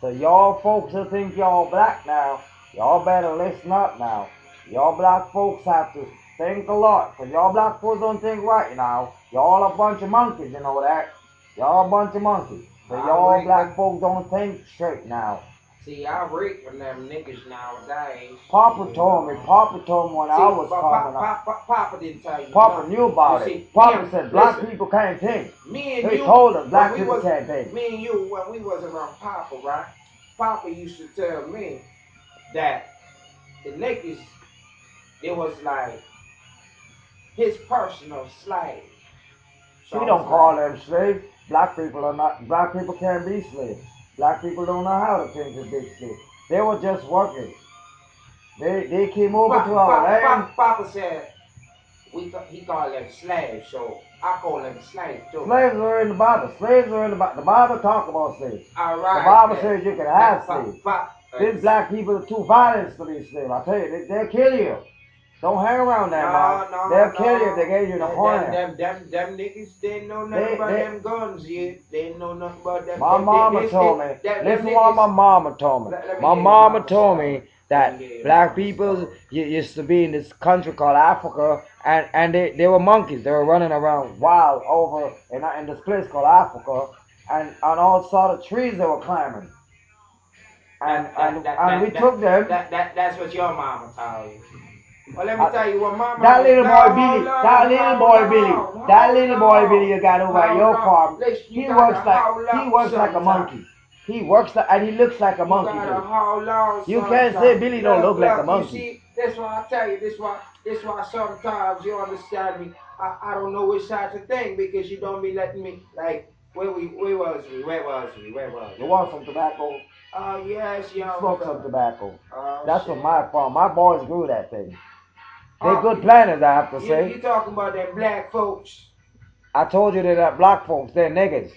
So y'all folks who think y'all black now, y'all better listen up now. Y'all black folks have to think a lot, cause y'all black folks don't think right now. Y'all a bunch of monkeys, you know that. Y'all a bunch of monkeys. So y'all black folks don't think straight now. See, I reek from them niggas nowadays. Papa told me when I was coming up. Papa didn't tell you. Papa knew about it. Papa said black people can't think. Me and he you told us black people can't think. Me and you, when we was around Papa, right? Papa used to tell me that the niggas, it was like his personal slave. So he don't call them slaves. Black people are not. Black people can't be slaves. Black people don't know how to think as big slaves. They were just workers. They came over to our land. Papa said he called them slaves, so I call them slaves too. Slaves are in the Bible. Slaves are in the Bible. The Bible talks about slaves. All right. The Bible says you can have slaves. These black people are too violent for these slaves. I tell you, they'll kill you. Don't hang around that man. They'll kill you if they gave you the horn. Them niggas didn't know nothing about them guns yet. They didn't know nothing about them. My mama told me. Listen to what my mama told me. My mama told me that black people used to be in this country called Africa, and they were monkeys. They were running around wild over in this place called Africa, and on all sorts of trees they were climbing. And we took them. That's what your mama told you. Well, let me tell you what mama. That little boy Billy you got over at your farm. He works like a monkey. He works like, and he looks like a monkey. You can't say Billy don't look like a monkey. See, that's why I tell you. This why sometimes you understand me. I don't know which side to think because you don't be letting me like. Where was we? You want some tobacco? Yes, young. Smoke some tobacco. That's what my farm. My boys grew that thing. They're good planners, I have to say. You talking about them black folks? I told you they're not black folks. They're niggas.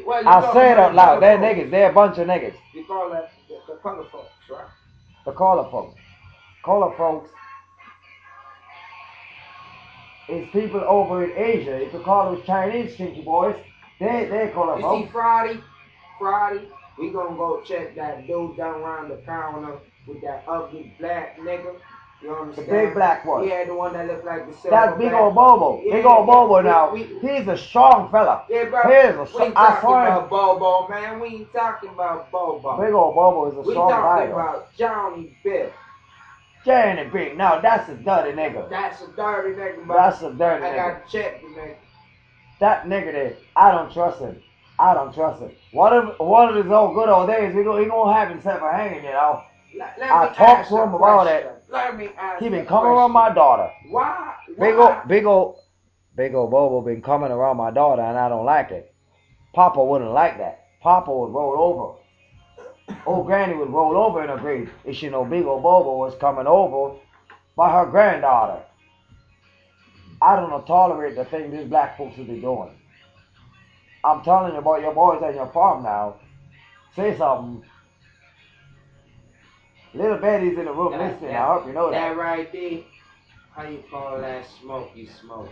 Well, I say it out loud. They're niggas. They're a bunch of niggas. You call that the color folks, right? The color folks. Color folks is people over in Asia. If you call them Chinese stinky boys, they color folks. You see, Friday, we gonna go check that dude down around the corner with that ugly black nigga. You understand? The big black one. Yeah, the one that looked like the silver. That's Big Old Bobo. Yeah, Big Old Bobo now. He's a strong fella. Yeah, bro. We ain't talking about Bobo, man. We ain't talking about Bobo. Big Old Bobo is a strong guy. We talking about Johnny Bill. Johnny Bill. No, that's a dirty nigga. That's a dirty nigga, bro. That's a dirty nigga. I gotta check the nigga. That nigga there, I don't trust him. I don't trust him. One of his old good old days, he gonna have himself a hanging, you know. I talked to him about it. He been coming around my daughter. Why? Big old Bobo been coming around my daughter, and I don't like it. Papa wouldn't like that. Papa would roll over. Old Granny would roll over in her grave if she know Big old Bobo was coming over by her granddaughter. I don't tolerate the thing these black folks will be doing. I'm telling you about your boys at your farm now. Say something. Little Betty's in the room listening. I hope you know that. That right there, how you call that smoke you smoke?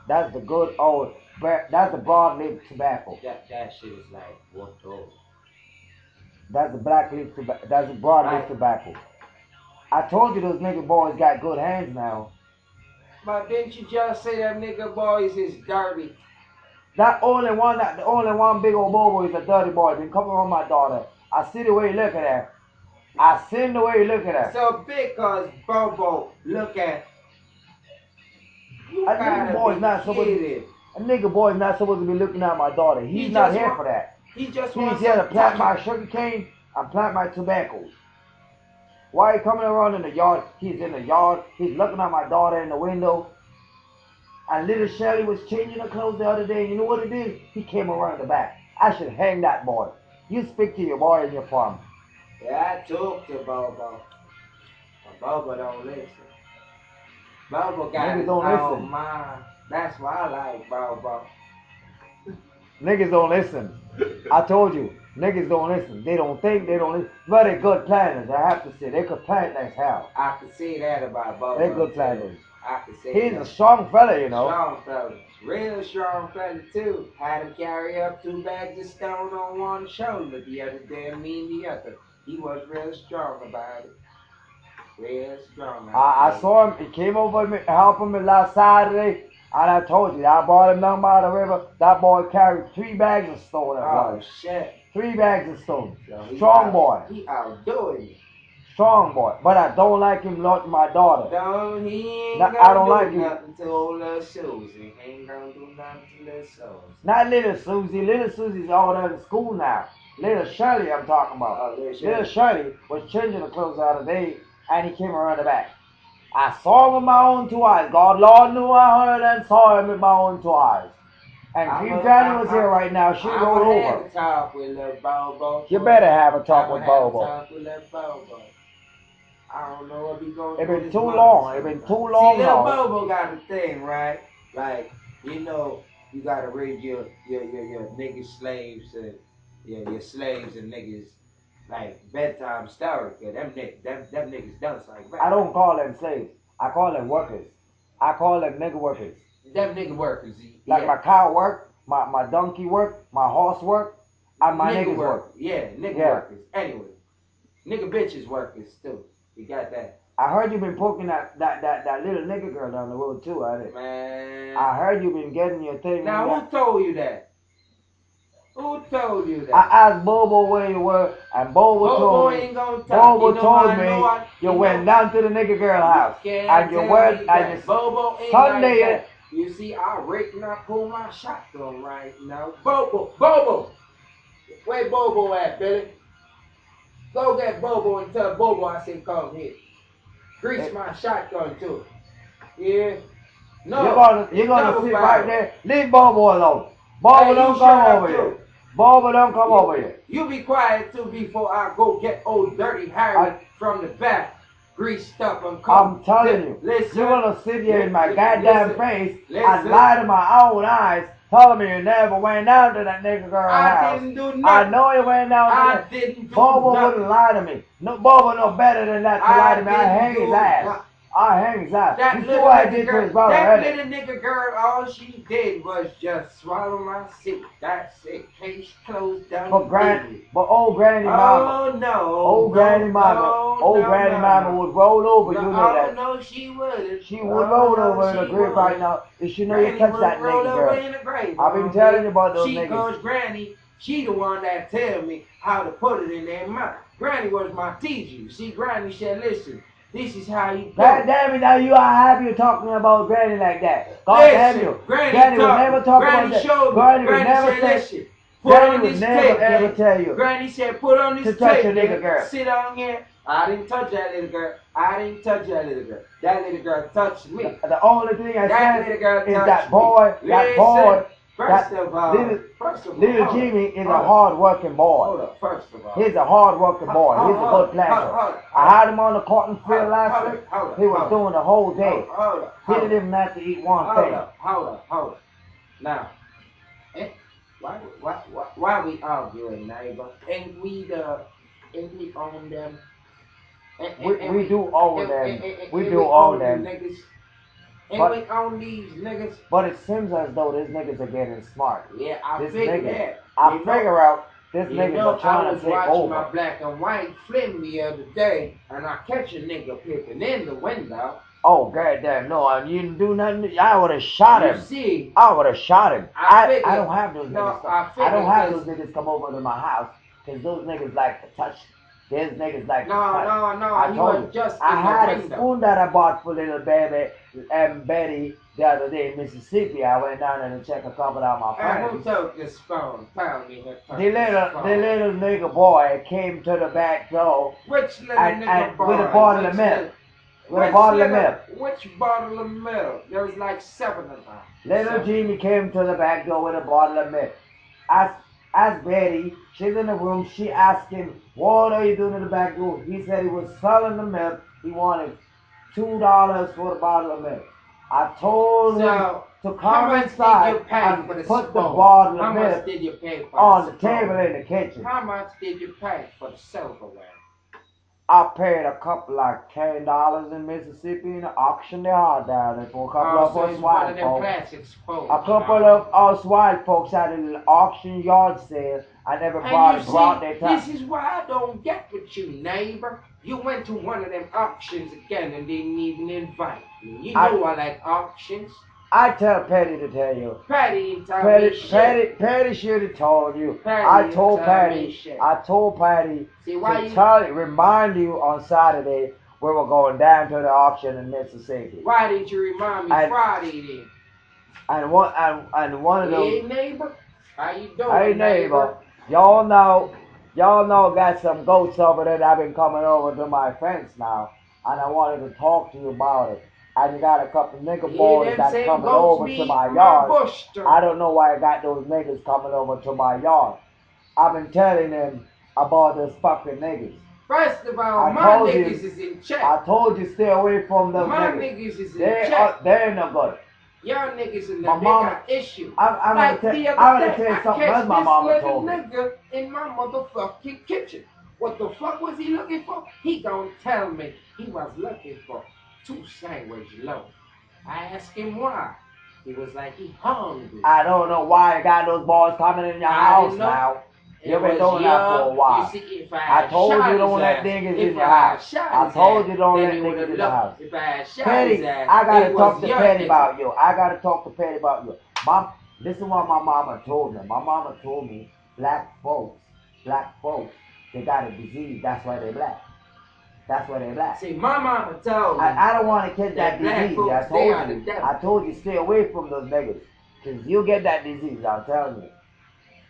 That's the good old, that's the broadleaf tobacco. That shit is like what though? That's the black leaf tobacco. That's the broadleaf tobacco. I told you those nigga boys got good hands now. But didn't you just say that nigga boys is dirty? The only one Big old Bobo is a dirty boy. Been coming around my daughter. I see the way you look at her. I seen the way you look at her. So because Bobo look at you, a nigga boy's not supposed to be looking at my daughter. He's not here for that. He's here to plant my sugar cane and plant my tobacco. Why he coming around in the yard? He's in the yard. He's looking at my daughter in the window. And little Shelly was changing her clothes the other day. And you know what he did? He came around the back. I should hang that boy. You speak to your boy in your farm. Yeah, I talk to Bobo. But Bobo don't listen. Bobo got his own mind. That's why I like Bobo. Niggas don't listen. I told you. Niggas don't listen. They don't think. They don't listen. But they're good planners. I have to say. They could plant as hell. I can see that about Bobo. They're good planners. I can see He's a strong fella, you know. Strong fella. Real strong fella too. Had him carry up 2 bags of stone on one shoulder the other day and me the other. He was real strong about it. Real strong. I saw him. He came over me, helping me last Saturday, and I told you, I brought him down by the river. That boy carried 3 bags of stone at once. Shit. 3 bags of stone. So Strong boy. He outdoing you. Strong boy. But I don't like him like my daughter. No, he ain't I don't like him. Nothing to old little Susie. He ain't gonna do nothing to little Susie. Not little Susie. Little Susie's all done in school now. Little Shirley I'm talking about. Oh, little Shirley was changing the clothes out of day, and he came around the back. I saw him with my own 2 eyes. God, Lord knew I heard and saw him with my own 2 eyes. And if Granny was here right now, she'd roll over. Have a talk with little Bobo. You better have a talk with Bobo. Talk with little Bobo. I don't know what he going to do. It's been too long. It's been too long now. See, little Bobo got a thing, right? Like, you know, you got to read your nigga slaves and your slaves and niggas like bedtime stories. Them niggas done like that. I don't call them slaves. I call them workers. I call them nigga workers. Them nigga workers. Like my cow work, my donkey work, my horse work, and my niggas work. Yeah, nigga workers. Anyway, nigga bitches workers too. You got that. I heard you been poking that little nigga girl down the road too, ain't Man. I heard you been getting your thing. Now who told you that? Who told you that? I asked Bobo where you were, and Bobo told me. Ain't gonna tell Bobo told me you went down to the nigga girl house, and you went and you Bobo ain't Sunday. Like that. You see, I reckon I pull my shotgun right now. Bobo, where Bobo at, Billy? Go get Bobo and tell Bobo I said come here. Grease my shotgun too. Yeah. No. You're gonna sit right there. Leave Bobo alone. Bobo don't come over here. Bobo don't come over here. You be quiet too before I go get old dirty Harry from the back. Greased up and come. I'm telling you. Listen. You're gonna sit here in my goddamn face and lie to my own eyes. Telling me you never went down to that nigga girl house. I didn't do nothing. I know you went down to I that. didn't do Bobo nothing. wouldn't lie to me. No, Bobo no better than that to lie to me. I hang his ass. I hang his ass. That you see what I did girl, to his brother, that right? little nigga girl, all she did was just swallow my seat. That's it. Case closed down. But old granny mama. Oh no. Old granny mama. Old granny mama would roll over. You know that. No, she wouldn't. She would roll over in the grave right now. If she know you touch that nigga girl. I've been telling you about those niggas. Because Granny, she the one that tell me how to put it in their mouth. Granny was my teacher. See, Granny said, listen. This is how you go. God damn it, now you are happy you're talking about Granny like that. God damn you. Granny would never talk about that. Granny would never say. Granny would never ever tell you. Granny said, put on this to touch tape, a nigga girl. Sit on here. I didn't touch that little girl. I didn't touch that little girl. That little girl touched me. The only thing I said is that boy, First of all, little Jimmy is a hard-working boy. Hold up, first of all. He's a hard-working boy. He's a good player. I had him on the cotton field last week. He was doing the whole day. He didn't even have to eat one thing. Hold up. Now, why we arguing, neighbor? Ain't we on them? We do own them. We do own them. And we own these niggas. But it seems as though these niggas are getting smart. Yeah, I figure that. I figure out this niggas are trying to take over. I was watching my black and white film the other day, and I catch a nigga peeping in the window. Oh, goddamn, no, you didn't do nothing. I would have shot him. You see, I would have shot him. I don't have those niggas. I don't have those niggas come over to my house, because those niggas like to touch. These niggas like to touch. No, I told you. I had a spoon that I bought for little baby Betty the other day in Mississippi. I went down there to check a couple of my friends. And who took the spoon? Tell me the little nigga boy came to the back door. Which little nigga boy? With a bottle of milk. With a bottle of milk. Which bottle of milk? There was like 7 of them. Little Jimmy came to the back door with a bottle of milk. Asked Betty, she's in the room, she asked him, what are you doing in the back door? He said he was selling the milk. He wanted $2 for the bottle of milk. I told him to come inside and put the bottle of milk on the table in the kitchen. How much did you pay for the silverware? I paid a couple like $10 in Mississippi and auctioned their heart down there for a couple of So us it's one white of them folks. classic spoons. A couple of us white folks had a little auction yard sale. I never And brought you their see, time. this is why I don't get with you, neighbor. You went to one of them auctions again and didn't even invite me. You know I like auctions. I tell Patty to tell you. Patty didn't tell me shit. Patty should have told you. Patty I didn't told tell Patty. me shit. I told Patty See, why to you, remind you on Saturday we were going down to the auction in Mississippi. why didn't you remind me Friday then? And one of those. Hey neighbor, how you doing? Hey neighbor, y'all know got some goats over there that have been coming over to my fence now, and I wanted to talk to you about it. And you got a couple nigger boys that's coming over to my yard. I don't know why I got those niggas coming over to my yard. I've been telling them about those fucking niggas. First of all, my niggas is in check. I told you stay away from those niggas. My niggas is in check. They're no good. Y'all niggas in there, they got issue. I'm like gonna tell you something else my mama told me. Nigga in my motherfucking kitchen. What the fuck was he looking for? He gonna tell me he was looking for 2 sandwich loaves. I asked him why. He was like, he hungry. I don't know why you got those boys coming in your house now. You've been doing that for a while. You see, I told you don't let niggas in your house. I told you don't let niggas in your house. If I had shot Petty, his ass, I gotta talk to Petty nigga. about you. I gotta talk to Petty about you. Mom, this is what my mama told me. My mama told me black folks, they got a disease. That's why they black. That's why they black. See, my mama told me. I don't want to catch that disease. I told you stay away from those niggas. Because you'll get that disease, I'm telling you.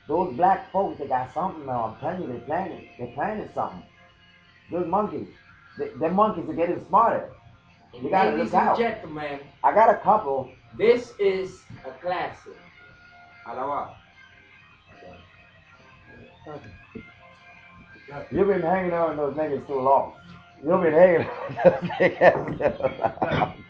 Those black folks, they got something now. I'm telling you, they're planning something. Those monkeys, the monkeys are getting smarter. You gotta look out. Ladies and gentlemen, I got a couple. This is a classic. Alawa. You've been hanging on those niggas too long. You've been hanging on those niggas too long.